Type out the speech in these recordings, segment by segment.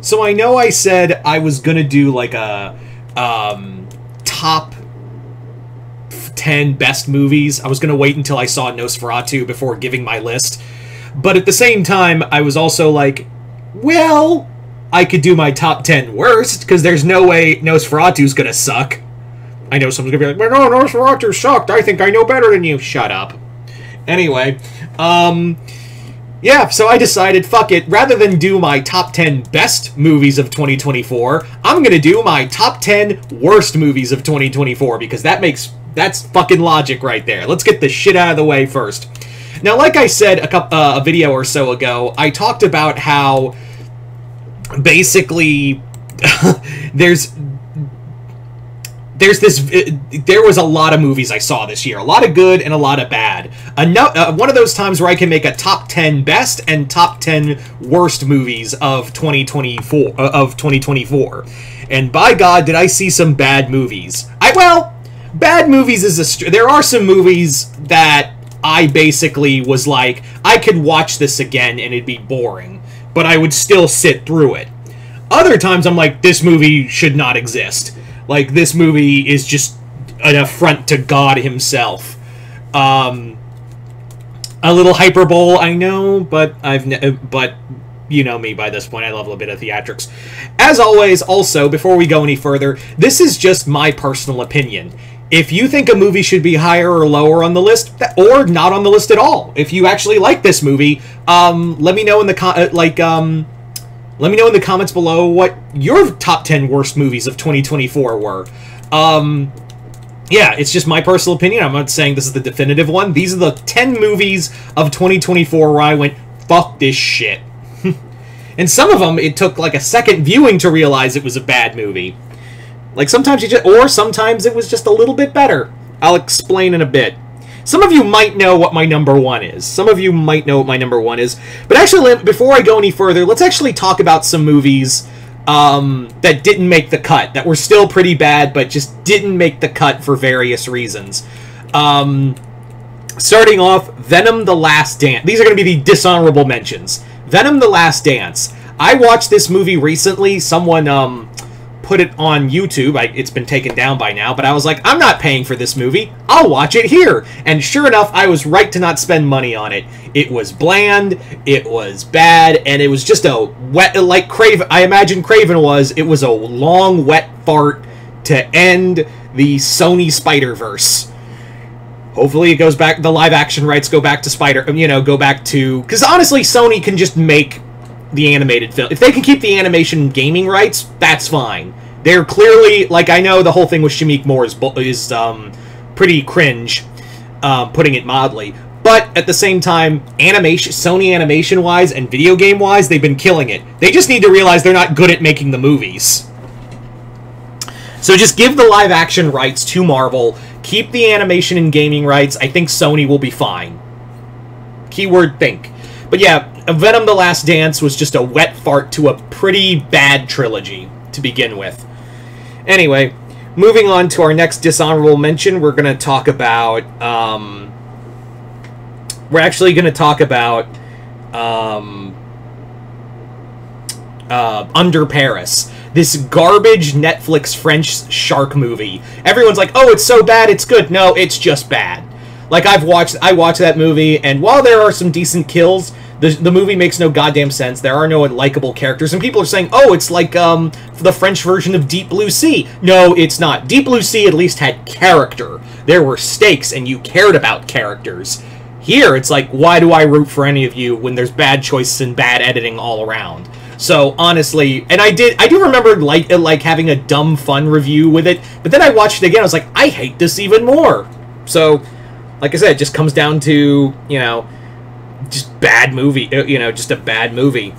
So I know I said I was gonna do like a top 10 best movies. I was gonna wait until I saw Nosferatu before giving my list. But at the same time, I was also like, well, I could do my top 10 worst, because there's no way Nosferatu's gonna suck. I know someone's gonna be like, well, no, Nosferatu sucked. I think I know better than you. Shut up. Anyway, yeah, so I decided, fuck it, rather than do my top 10 best movies of 2024, I'm gonna do my top 10 worst movies of 2024, because that's fucking logic right there. Let's get the shit out of the way first. Now, like I said a video or so ago, I talked about how basically there was a lot of movies I saw this year, a lot of good and a lot of bad. One of those times where I can make a top 10 best and top 10 worst movies of 2024. And by God, did I see some bad movies. Bad movies is there are some movies that I basically was like, I could watch this again and it'd be boring, but I would still sit through it. Other times I'm like, this movie should not exist. Like, this movie is just an affront to God himself. A little hyperbole, I know, but but you know me by this point. I love a bit of theatrics. As always, also, before we go any further, this is just my personal opinion. If you think a movie should be higher or lower on the list, or not on the list at all, if you actually like this movie, let me know in the let me know in the comments below what your top 10 worst movies of 2024 were. Yeah, it's just my personal opinion. I'm not saying this is the definitive one. These are the 10 movies of 2024 where I went, fuck this shit. And some of them, it took like a second viewing to realize it was a bad movie. Like, sometimes sometimes it was just a little bit better. I'll explain in a bit. Some of you might know what my number one is. Some of you might know what my number one is. But actually, before I go any further, let's actually talk about some movies that didn't make the cut, that were still pretty bad, but just didn't make the cut for various reasons. Starting off, Venom: The Last Dance. These are going to be the dishonorable mentions. Venom: The Last Dance. I watched this movie recently. Someone put it on YouTube. It's been taken down by now, but I was like, I'm not paying for this movie. I'll watch it here. And sure enough, I was right to not spend money on it. It was bland, it was bad, and it was just a wet, like Craven, I imagine Craven was, it was a long, wet fart to end the Sony Spider-Verse. Hopefully it goes back, the live-action rights go back to go back to, because honestly, Sony can just make the animated film. If they can keep the animation gaming rights, that's fine. They're clearly, like, I know the whole thing with Shameik Moore is pretty cringe, putting it mildly. But at the same time, Sony animation-wise and video game-wise, they've been killing it. They just need to realize they're not good at making the movies. So just give the live-action rights to Marvel, keep the animation and gaming rights. I think Sony will be fine. Keyword think. But yeah, Venom: The Last Dance was just a wet fart to a pretty bad trilogy to begin with. Anyway, moving on to our next dishonorable mention, we're going to talk about, Under Paris. This garbage Netflix French shark movie. Everyone's like, oh, it's so bad, it's good. No, it's just bad. Like, I watched that movie, and while there are some decent kills, the movie makes no goddamn sense. There are no likable characters, and people are saying, oh, it's like the French version of Deep Blue Sea. No, it's not. Deep Blue Sea at least had character. There were stakes, and you cared about characters. Here, it's like, why do I root for any of you when there's bad choices and bad editing all around? So, honestly, and I do remember, like having a dumb fun review with it, but then I watched it again, I was like, I hate this even more. So, like I said, it just comes down to, just bad movie, just a bad movie.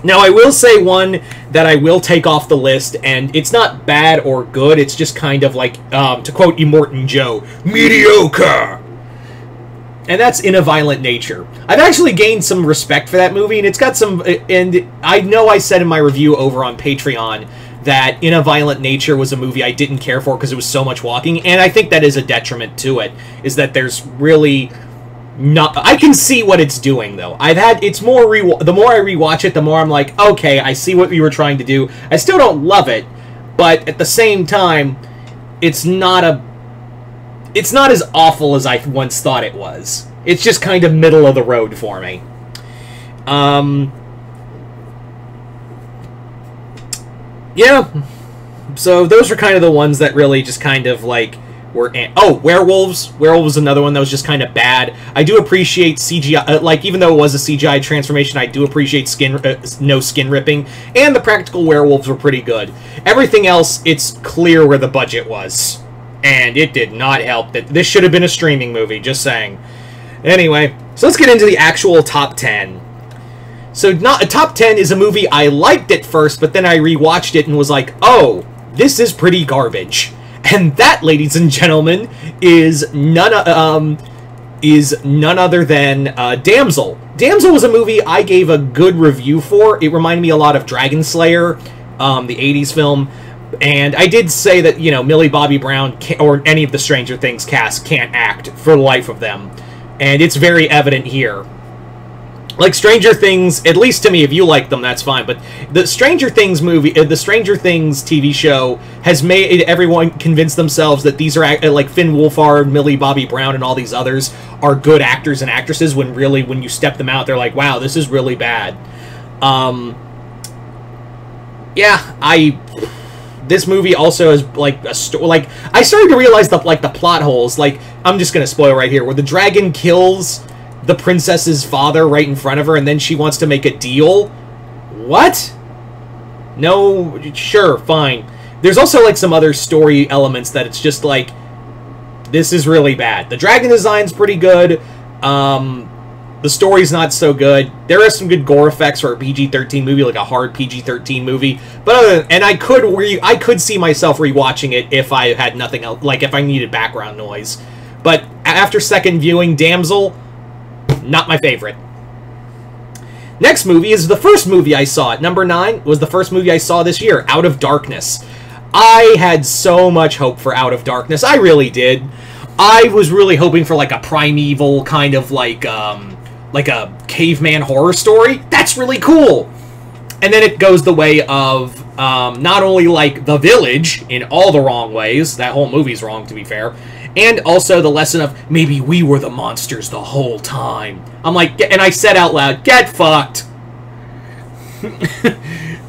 Now, I will say one that I will take off the list, and it's not bad or good, it's just kind of like, to quote Immortan Joe, mediocre! And that's In a Violent Nature. I've actually gained some respect for that movie, and it's got some, and I know I said in my review over on Patreon that In a Violent Nature was a movie I didn't care for because it was so much walking, and I think that is a detriment to it, is that there's really not. I can see what it's doing though. It's more the more I rewatch it, the more I'm like, okay, I see what you were trying to do. I still don't love it, but at the same time, it's not as awful as I once thought it was. It's just kind of middle of the road for me. Yeah. So those are kind of the ones that really just kind of like were. Werewolves. Werewolves is another one that was just kind of bad. I do appreciate CGI. Like, even though it was a CGI transformation, I do appreciate no skin ripping, and the practical werewolves were pretty good. Everything else, it's clear where the budget was, and it did not help that this should have been a streaming movie. Just saying. Anyway, so let's get into the actual top 10. So, top 10 is a movie I liked at first, but then I rewatched it and was like, oh, this is pretty garbage. And that, ladies and gentlemen, is none other than Damsel. Damsel was a movie I gave a good review for. It reminded me a lot of Dragon Slayer, the 80s film. And I did say that, you know, Millie Bobby Brown or any of the Stranger Things cast can't act for the life of them. And it's very evident here. Like, Stranger Things, at least to me, if you like them, that's fine. But the Stranger Things movie, the Stranger Things TV show has made everyone convince themselves that these are, like, Finn Wolfhard, Millie Bobby Brown, and all these others are good actors and actresses, when really, when you step them out, they're like, wow, this is really bad. This movie also has, like, a story. Like, I started to realize the plot holes. Like, I'm just gonna spoil right here, where the dragon kills the princess's father right in front of her, and then she wants to make a deal. What? No, sure, fine. There's also, like, some other story elements that it's just like, this is really bad. The dragon design's pretty good. The story's not so good. There are some good gore effects for a PG-13 movie, like a hard PG-13 movie. But other than, and I could see myself rewatching it if I had nothing else, like if I needed background noise. But after second viewing, Damsel, not my favorite. Next movie is the first movie I saw. At number 9 was the first movie I saw this year, Out of Darkness. I had so much hope for Out of Darkness. I really did. I was really hoping for like a primeval kind of like a caveman horror story. That's really cool. And then it goes the way of not only like The Village in all the wrong ways. That whole movie's wrong, to be fair. And also the lesson of maybe we were the monsters the whole time. I'm like, and I said out loud, get fucked.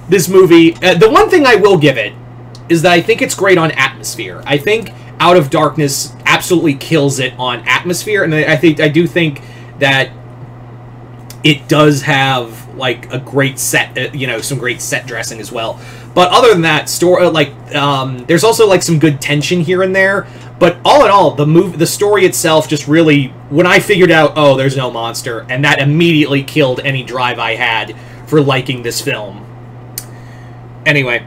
This movie, the one thing I will give it is that I think it's great on atmosphere. I think Out of Darkness absolutely kills it on atmosphere, and I do think that it does have like a great set, you know, some great set dressing as well. But other than that, there's also like some good tension here and there. But all in all, the story itself just really, when I figured out, oh, there's no monster, and that immediately killed any drive I had for liking this film. Anyway,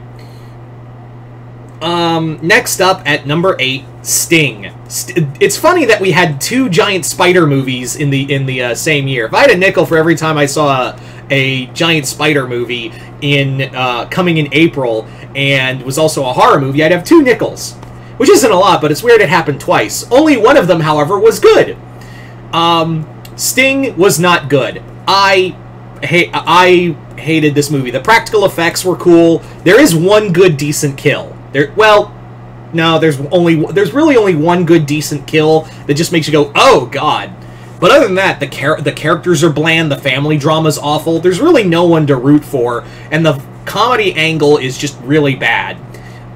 next up at number 8, Sting. It's funny that we had 2 giant spider movies in the same year. If I had a nickel for every time I saw a giant spider movie coming in April and was also a horror movie, I'd have 2 nickels. Which isn't a lot, but it's weird it happened twice. Only one of them, however, was good. Sting was not good. I hated this movie. The practical effects were cool. There is one good, decent kill. No, there's really only one good, decent kill that just makes you go, oh, God. But other than that, the characters are bland, the family drama's awful, there's really no one to root for, and the comedy angle is just really bad.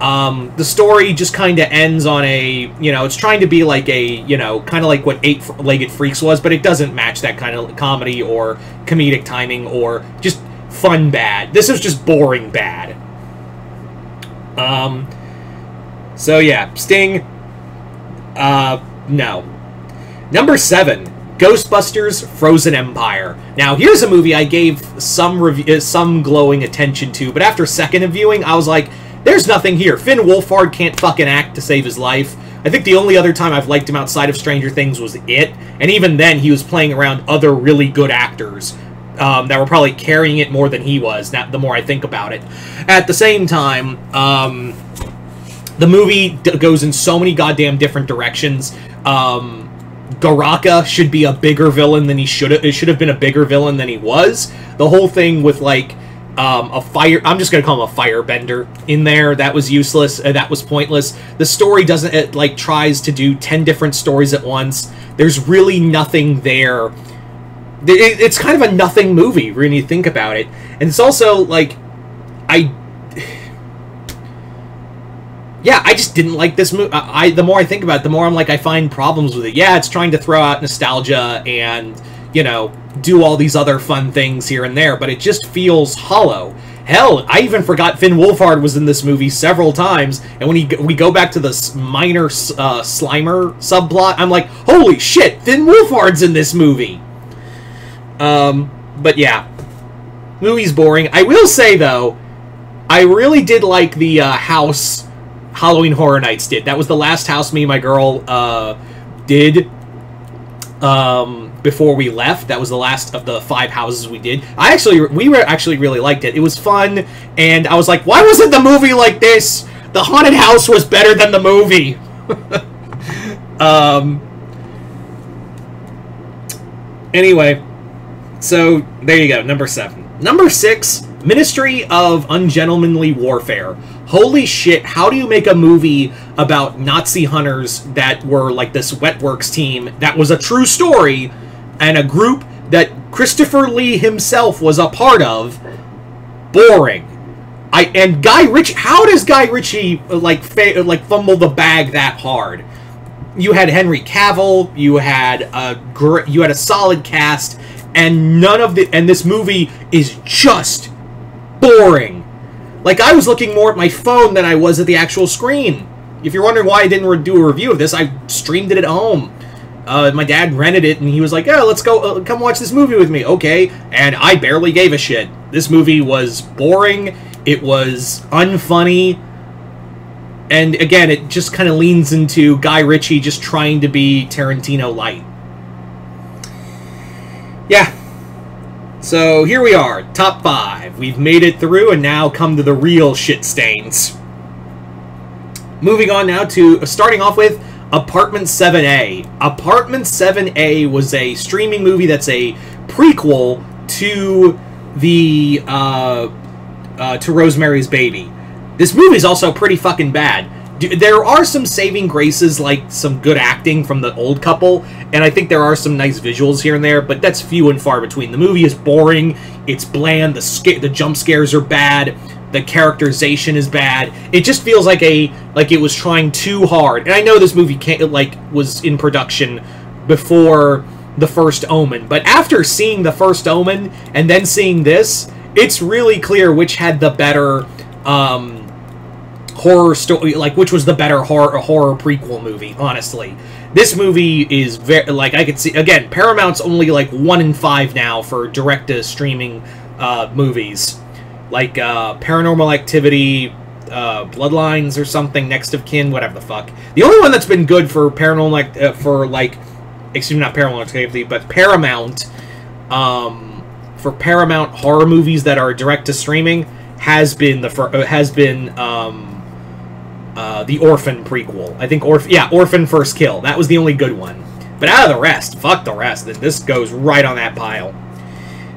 The story just kind of ends on a, you know, it's trying to be like a, you know, kind of like what Eight-Legged Freaks was, but it doesn't match that kind of comedy or comedic timing or just fun bad. This is just boring bad. So yeah, Sting, no. Number 7, Ghostbusters: Frozen Empire. Now, here's a movie I gave some glowing attention to, but after second viewing, I was like, there's nothing here. Finn Wolfhard can't fucking act to save his life. I think the only other time I've liked him outside of Stranger Things was It, and even then he was playing around other really good actors that were probably carrying it more than he was, the more I think about it. At the same time, the movie goes in so many goddamn different directions. Garaka should be a bigger villain than he should have. It should have been a bigger villain than he was. The whole thing with, like, a fire... I'm just going to call him a firebender in there. That was useless. That was pointless. The story doesn't... It, like, tries to do 10 different stories at once. There's really nothing there. It's kind of a nothing movie, when you think about it. And it's also, like... Yeah, I just didn't like this movie. The more I think about it, the more I'm like, I find problems with it. Yeah, it's trying to throw out nostalgia and, you know, do all these other fun things here and there, but it just feels hollow. Hell, I even forgot Finn Wolfhard was in this movie several times, and when we go back to the minor Slimer subplot, I'm like, holy shit, Finn Wolfhard's in this movie! But yeah, movie's boring. I will say, though, I really did like the house Halloween Horror Nights did. That was the last house me and my girl did before we left. That was the last of the 5 houses we did. We actually really liked it. It was fun, and I was like, why wasn't the movie like this? The haunted house was better than the movie. Anyway, so there you go, number 7. Number 6, Ministry of Ungentlemanly Warfare. Holy shit, how do you make a movie about Nazi hunters that were like this Wetworks team that was a true story, and a group that Christopher Lee himself was a part of? Boring. And Guy Ritchie, how does Guy Ritchie like fumble the bag that hard? You had Henry Cavill, you had a solid cast, and this movie is just boring. Like, I was looking more at my phone than I was at the actual screen. If you're wondering why I didn't do a review of this, I streamed it at home. My dad rented it, and he was like, yeah, let's go, come watch this movie with me. Okay, and I barely gave a shit. This movie was boring, it was unfunny, and again, it just kind of leans into Guy Ritchie just trying to be Tarantino light. Yeah. So, here we are, top 5. We've made it through, and now come to the real shit stains. Moving on now to, starting off with, Apartment 7A. Apartment 7A was a streaming movie that's a prequel to the, to Rosemary's Baby. This movie's also pretty fucking bad. There are some saving graces, like some good acting from the old couple, and I think there are some nice visuals here and there, but that's few and far between. The movie is boring, it's bland, the jump scares are bad, the characterization is bad. It just feels like it was trying too hard. And I know this movie was in production before The First Omen, but after seeing The First Omen and then seeing this, it's really clear which had the better horror story, like which was the better horror prequel movie, honestly. This movie is very, like, I could see, again, Paramount's only like 1 in 5 now for direct-to-streaming movies. Like Paranormal Activity, Bloodlines or something, Next of Kin, whatever the fuck. The only one that's been good for Paranormal, not Paranormal Activity, but Paramount, for Paramount horror movies that are direct-to-streaming, has been the Orphan prequel. I think Orphan First Kill. That was the only good one. But out of the rest, fuck the rest. This goes right on that pile.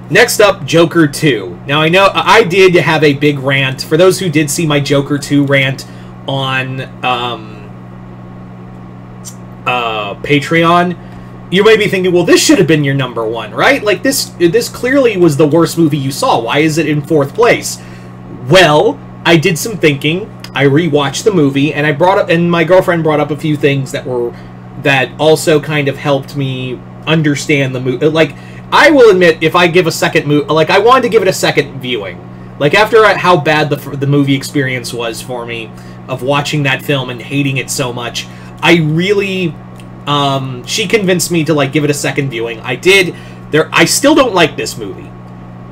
Next up, Joker 2. Now, I know I did have a big rant. For those who did see my Joker 2 rant on Patreon, you may be thinking, well, this should have been your number 1, right? Like, this clearly was the worst movie you saw. Why is it in 4th place? Well, I did some thinking. I rewatched the movie, and my girlfriend brought up a few things that also kind of helped me understand the movie. Like, I will admit, if I give a second movie, like, I wanted to give it a second viewing. Like, after how bad the movie experience was for me, of watching that film and hating it so much, I really, she convinced me to, like, give it a second viewing. I did. I still don't like this movie,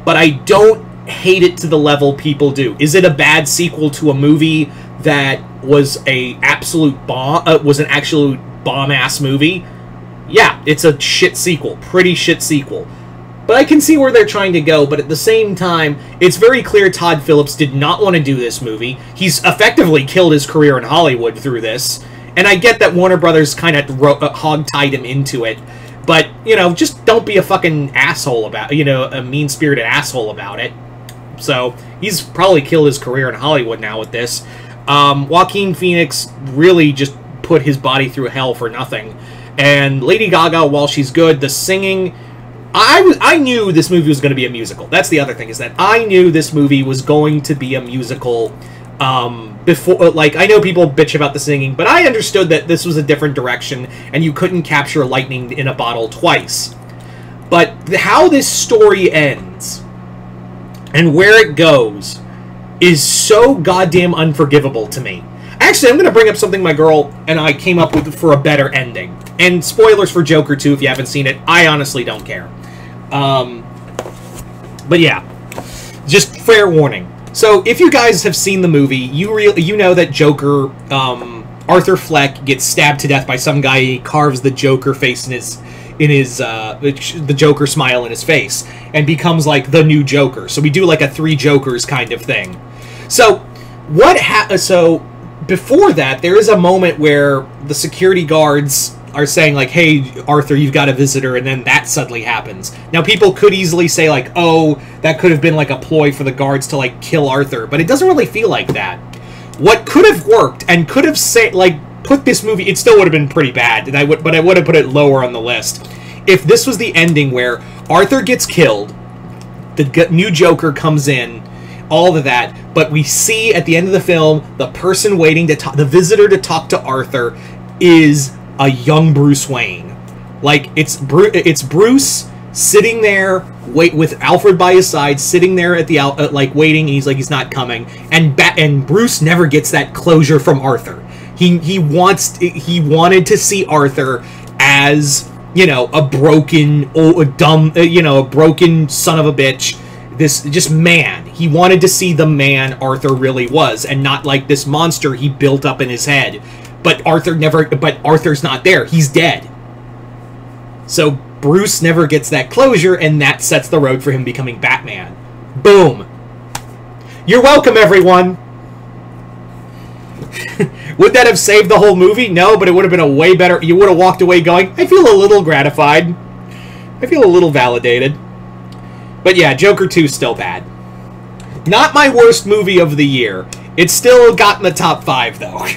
but I don't hate it to the level people do. Is it a bad sequel to a movie that was an absolute bomb-ass movie? Yeah, it's a shit sequel. Pretty shit sequel. But I can see where they're trying to go, but at the same time, it's very clear Todd Phillips did not want to do this movie. He's effectively killed his career in Hollywood through this. And I get that Warner Brothers kind of hog-tied him into it. But, you know, just don't be a fucking asshole about, you know, a mean-spirited asshole about it. So, he's probably killed his career in Hollywood now with this. Joaquin Phoenix really just put his body through hell for nothing. And Lady Gaga, while she's good, the singing... I knew this movie was going to be a musical. That's the other thing, is that I knew this movie was going to be a musical before... Like, I know people bitch about the singing, but I understood that this was a different direction, and you couldn't capture lightning in a bottle twice. But how this story ends, and where it goes, is so goddamn unforgivable to me. Actually, I'm going to bring up something my girl and I came up with for a better ending. And spoilers for Joker 2 if you haven't seen it. I honestly don't care. But yeah, just fair warning. So, if you guys have seen the movie, you know that Joker, Arthur Fleck, gets stabbed to death by some guy. He carves the Joker face the Joker smile in his face, and becomes like the new Joker. So we do like a Three Jokers kind of thing. So so before that, there is a moment where the security guards are saying like, "Hey, Arthur, you've got a visitor," and then that suddenly happens. Now, people could easily say like, "Oh, that could have been like a ploy for the guards to like kill Arthur," but it doesn't really feel like that. What could have worked and could have put this movie, it still would have been pretty bad, but I would have put it lower on the list if this was the ending where Arthur gets killed, the new Joker comes in, all of that, but we see at the end of the film the person waiting to talk, the visitor to talk to Arthur, is a young Bruce Wayne. Like, it's Bruce sitting there, with Alfred by his side, sitting there at the waiting, and he's not coming, and Bruce never gets that closure from Arthur. He wanted to see Arthur as, you know, a broken, a broken son of a bitch. This just man. He wanted to see the man Arthur really was, and not like this monster he built up in his head. But Arthur's not there. He's dead. So Bruce never gets that closure, and that sets the road for him becoming Batman. Boom. You're welcome, everyone. Would that have saved the whole movie? No, but it would have been a way better... You would have walked away going, I feel a little gratified. I feel a little validated. But yeah, Joker 2 is still bad. Not my worst movie of the year. It's still got in the top 5, though.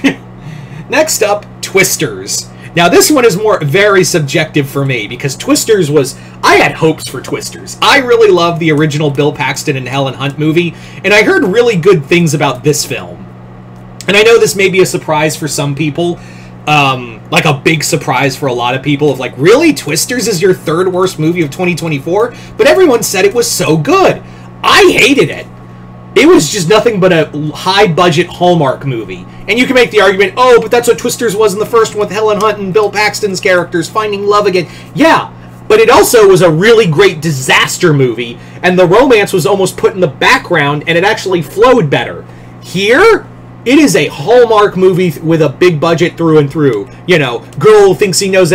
Next up, Twisters. Now, this one is very subjective for me, because Twisters was... I had hopes for Twisters. I really loved the original Bill Paxton and Helen Hunt movie, and I heard really good things about this film. And I know this may be a surprise for some people, like a big surprise for a lot of people, of like, really? Twisters is your third worst movie of 2024? But everyone said it was so good. I hated it. It was just nothing but a high-budget Hallmark movie. And you can make the argument, oh, but that's what Twisters was in the first one with Helen Hunt and Bill Paxton's characters finding love again. Yeah, but it also was a really great disaster movie, and the romance was almost put in the background, and it actually flowed better. Here, it is a Hallmark movie with a big budget through and through. You know, girl who thinks she knows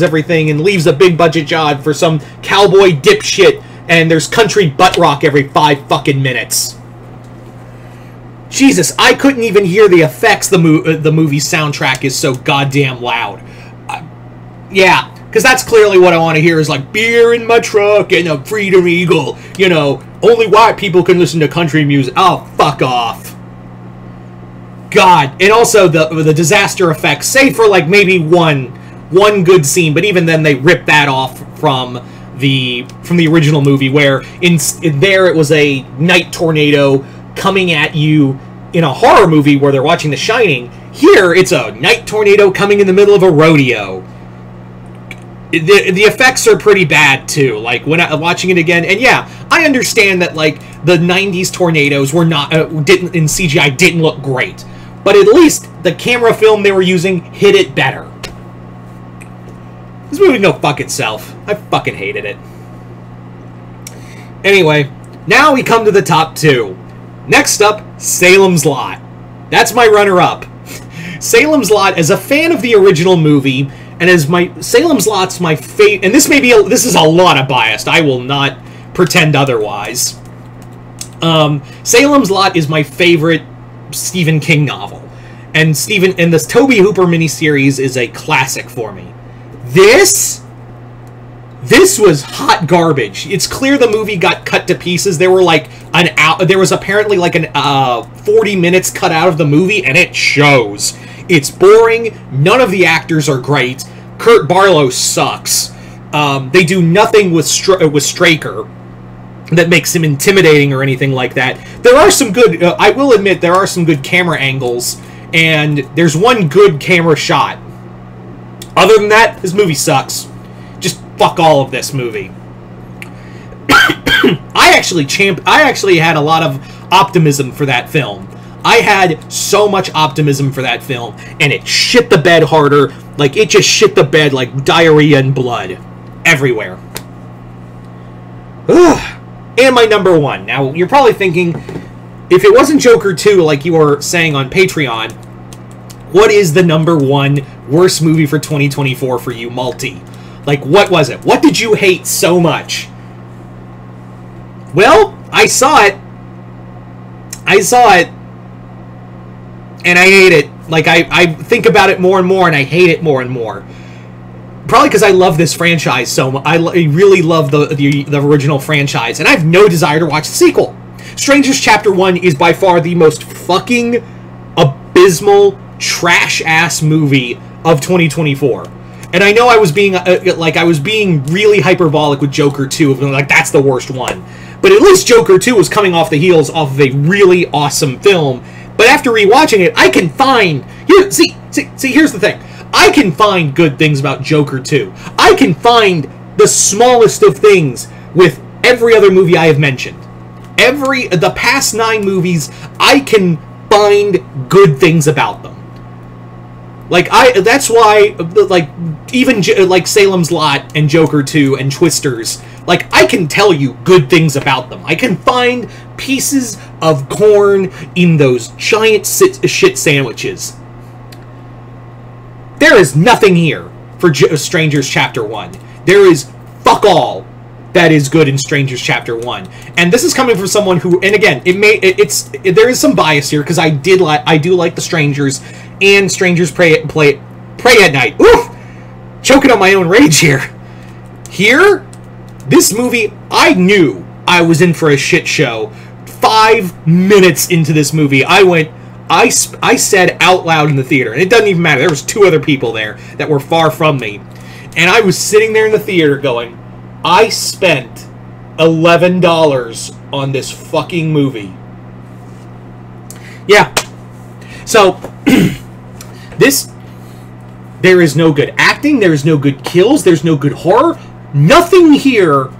everything and leaves a big budget job for some cowboy dipshit, and there's country butt rock every 5 fucking minutes. Jesus, I couldn't even hear the effects. The movie soundtrack is so goddamn loud. Yeah, because that's clearly what I want to hear, is like beer in my truck and a Freedom Eagle. You know, only white people can listen to country music. Oh, fuck off. God. And also the disaster effects, save for like maybe one good scene, but even then they ripped that off from the original movie, where in there it was a night tornado coming at you in a horror movie where they're watching The Shining. Here it's a night tornado coming in the middle of a rodeo. The effects are pretty bad too, like when I'm watching it again. And yeah, I understand that like the 90s tornadoes were not in CGI didn't look great, but at least the camera film they were using hit it better. This movie can go fuck itself. I fucking hated it. Anyway, now we come to the top 2. Next up, Salem's Lot. That's my runner-up. Salem's Lot, as a fan of the original movie, and as Salem's Lot's my favorite, and this is a lot of bias. I will not pretend otherwise. Salem's Lot is my favorite Stephen King novel. And this Tobe Hooper miniseries is a classic for me. This was hot garbage. It's clear the movie got cut to pieces. There was apparently like 40 minutes cut out of the movie, and it shows. It's boring. None of the actors are great. Kurt Barlow sucks. They do nothing with Straker that makes him intimidating or anything like that. There are some good, I will admit, there are some good camera angles, and there's one good camera shot. Other than that, this movie sucks. Just fuck all of this movie. I actually had a lot of optimism for that film. I had so much optimism for that film, and it shit the bed harder. Like, it just shit the bed like diarrhea and blood. Everywhere. Ugh. And my number one. Now, you're probably thinking, if it wasn't Joker 2, like you were saying on Patreon, what is the number one worst movie for 2024 for you, Multi? Like, what was it? What did you hate so much? Well, I saw it. And I hate it. Like, I think about it more and more, and I hate it more and more. Probably because I love this franchise so much. I really love the original franchise, and I have no desire to watch the sequel. Strangers Chapter 1 is by far the most fucking abysmal, trash-ass movie of 2024. And I know I was being, really hyperbolic with Joker 2, like, that's the worst one. But at least Joker 2 was coming off the heels off of a really awesome film. But after rewatching it, I can find... here's the thing. I can find good things about Joker 2. I can find the smallest of things with every other movie I have mentioned. The past 9 movies, I can find good things about them. Like, that's why, like, even, like, Salem's Lot and Joker 2 and Twisters, like, I can tell you good things about them. I can find pieces of corn in those giant shit sandwiches. There is nothing here for Strangers Chapter 1. There is fuck all that is good in Strangers Chapter 1. And this is coming from someone who, and again, there is some bias here, because I do like The Strangers and Strangers Pray at Night. Oof! Choking on my own rage here. Here, this movie, I knew I was in for a shit show. 5 minutes into this movie, I said out loud in the theater, and it doesn't even matter, there was 2 other people there that were far from me, and I was sitting there in the theater going, I spent $11 on this fucking movie. Yeah. So, there is no good acting, there is no good kills, there's no good horror. Nothing here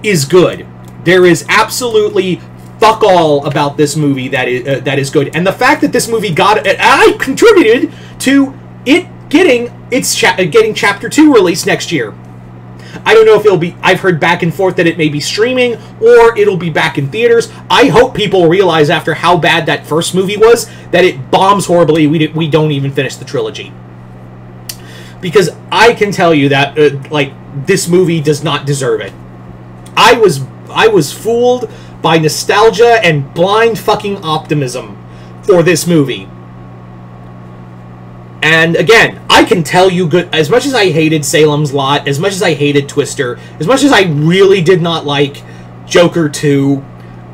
is good. There is absolutely fuck all about this movie that is good. And the fact that this movie I contributed to it getting Chapter 2 released next year. I don't know if it'll be... I've heard back and forth that it may be streaming, or it'll be back in theaters. I hope people realize after how bad that first movie was, that it bombs horribly, we don't even finish the trilogy. Because I can tell you that, this movie does not deserve it. I was fooled by nostalgia and blind fucking optimism for this movie. And again, I can tell you as much as I hated Salem's Lot, as much as I hated Twister, as much as I really did not like Joker 2,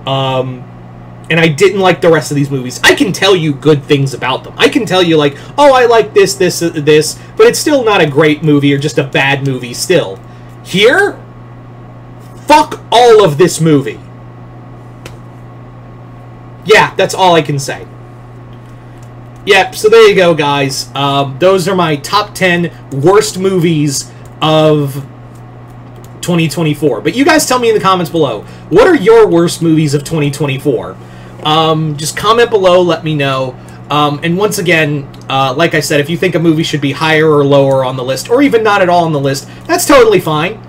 and I didn't like the rest of these movies, I can tell you good things about them. I can tell you, like, oh, I like this, but it's still not a great movie or just a bad movie still. Here, fuck all of this movie. Yeah, that's all I can say. Yep, so there you go, guys. Those are my top 10 worst movies of 2024. But you guys tell me in the comments below, what are your worst movies of 2024? Just comment below, let me know. And once again, like I said, if you think a movie should be higher or lower on the list, or even not at all on the list, that's totally fine.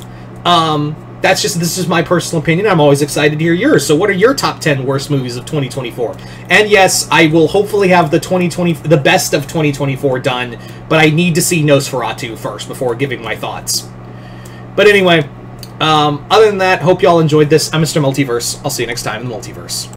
This is my personal opinion. I'm always excited to hear yours. So what are your top 10 worst movies of 2024? And yes, I will hopefully have the best of 2024 done, but I need to see Nosferatu first before giving my thoughts. But anyway, other than that, hope y'all enjoyed this. I'm Mr. Multiverse. I'll see you next time in the Multiverse.